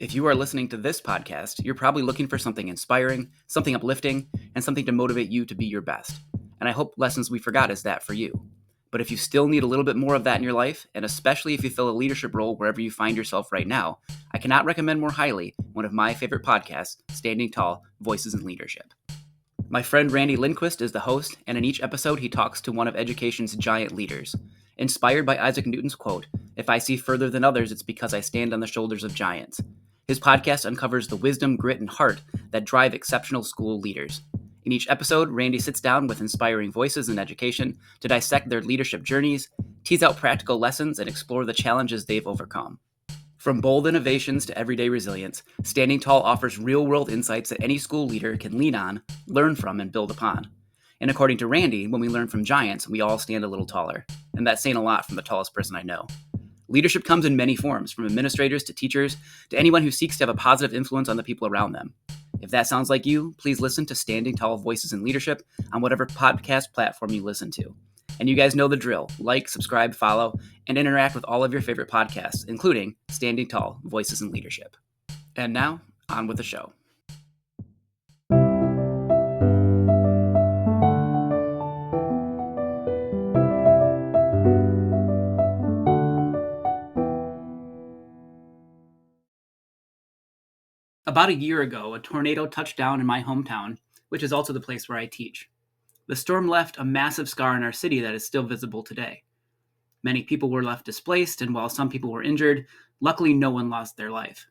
If you are listening to this podcast, you're probably looking for something inspiring, something uplifting, and something to motivate you to be your best. And I hope Lessons We Forgot is that for you. But if you still need a little bit more of that in your life, and especially if you fill a leadership role wherever you find yourself right now, I cannot recommend more highly one of my favorite podcasts, Standing Tall, Voices in Leadership. My friend Randy Lindquist is the host, and in each episode he talks to one of education's giant leaders. Inspired by Isaac Newton's quote, "If I see further than others, it's because I stand on the shoulders of giants." His podcast uncovers the wisdom, grit, and heart that drive exceptional school leaders. In each episode, Randy sits down with inspiring voices in education to dissect their leadership journeys, tease out practical lessons, and explore the challenges they've overcome. From bold innovations to everyday resilience, Standing Tall offers real-world insights that any school leader can lean on, learn from, and build upon. And according to Randy, when we learn from giants, we all stand a little taller. And that's saying a lot from the tallest person I know. Leadership comes in many forms, from administrators to teachers to anyone who seeks to have a positive influence on the people around them. If that sounds like you, please listen to Standing Tall Voices in Leadership on whatever podcast platform you listen to. And you guys know the drill. Like, subscribe, follow, and interact with all of your favorite podcasts, including Standing Tall Voices in Leadership. And now, on with the show. About a year ago, a tornado touched down in my hometown, which is also the place where I teach. The storm left a massive scar in our city that is still visible today. Many people were left displaced, and while some people were injured, luckily no one lost their life.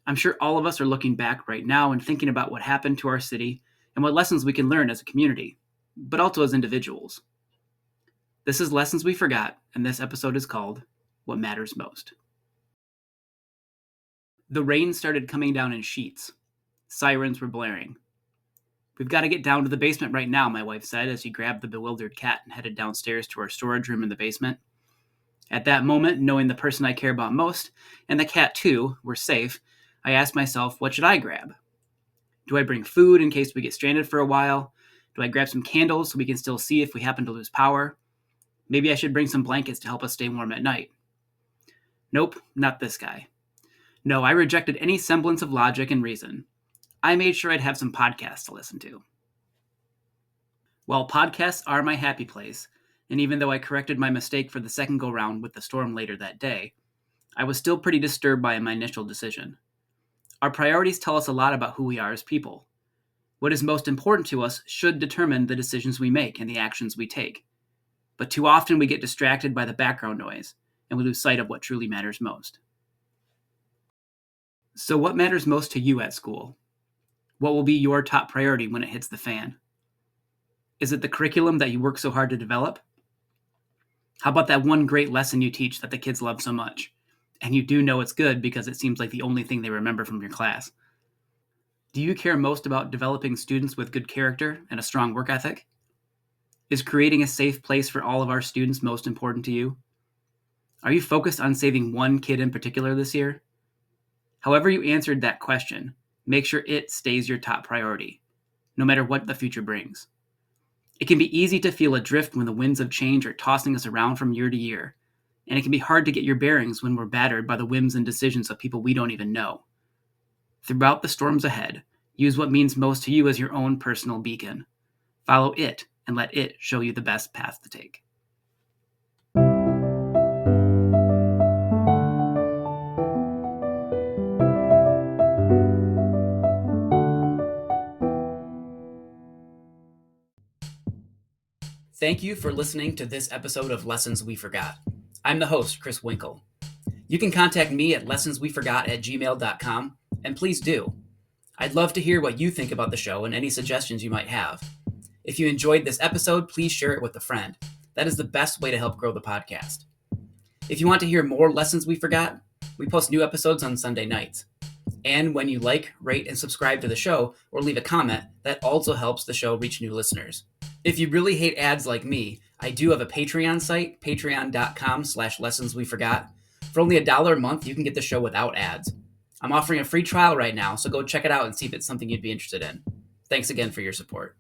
I'm sure all of us are looking back right now and thinking about what happened to our city and what lessons we can learn as a community, but also as individuals. This is Lessons We Forgot, and this episode is called What Matters Most. The rain started coming down in sheets. Sirens were blaring. "We've got to get down to the basement right now," my wife said as she grabbed the bewildered cat and headed downstairs to our storage room in the basement. At that moment, knowing the person I care about most, and the cat too, were safe, I asked myself, what should I grab? Do I bring food in case we get stranded for a while? Do I grab some candles so we can still see if we happen to lose power? Maybe I should bring some blankets to help us stay warm at night. Nope, not this guy. No, I rejected any semblance of logic and reason. I made sure I'd have some podcasts to listen to. Well, podcasts are my happy place, and even though I corrected my mistake for the second go-round with the storm later that day, I was still pretty disturbed by my initial decision. Our priorities tell us a lot about who we are as people. What is most important to us should determine the decisions we make and the actions we take. But too often we get distracted by the background noise, and we lose sight of what truly matters most. So what matters most to you at school? What will be your top priority when it hits the fan? Is it the curriculum that you work so hard to develop? How about that one great lesson you teach that the kids love so much? And you do know it's good because it seems like the only thing they remember from your class. Do you care most about developing students with good character and a strong work ethic? Is creating a safe place for all of our students most important to you? Are you focused on saving one kid in particular this year? However you answered that question, make sure it stays your top priority, no matter what the future brings. It can be easy to feel adrift when the winds of change are tossing us around from year to year, and it can be hard to get your bearings when we're battered by the whims and decisions of people we don't even know. Throughout the storms ahead, use what means most to you as your own personal beacon. Follow it and let it show you the best path to take. Thank you for listening to this episode of Lessons We Forgot. I'm the host, Chris Winkle. You can contact me at lessonsweforgot@gmail.com, and please do. I'd love to hear what you think about the show and any suggestions you might have. If you enjoyed this episode, please share it with a friend. That is the best way to help grow the podcast. If you want to hear more Lessons We Forgot, we post new episodes on Sunday nights. And when you like, rate, and subscribe to the show or leave a comment, that also helps the show reach new listeners. If you really hate ads like me, I do have a Patreon site, patreon.com/lessonsweforgot. For only $1 a month, you can get the show without ads. I'm offering a free trial right now, so go check it out and see if it's something you'd be interested in. Thanks again for your support.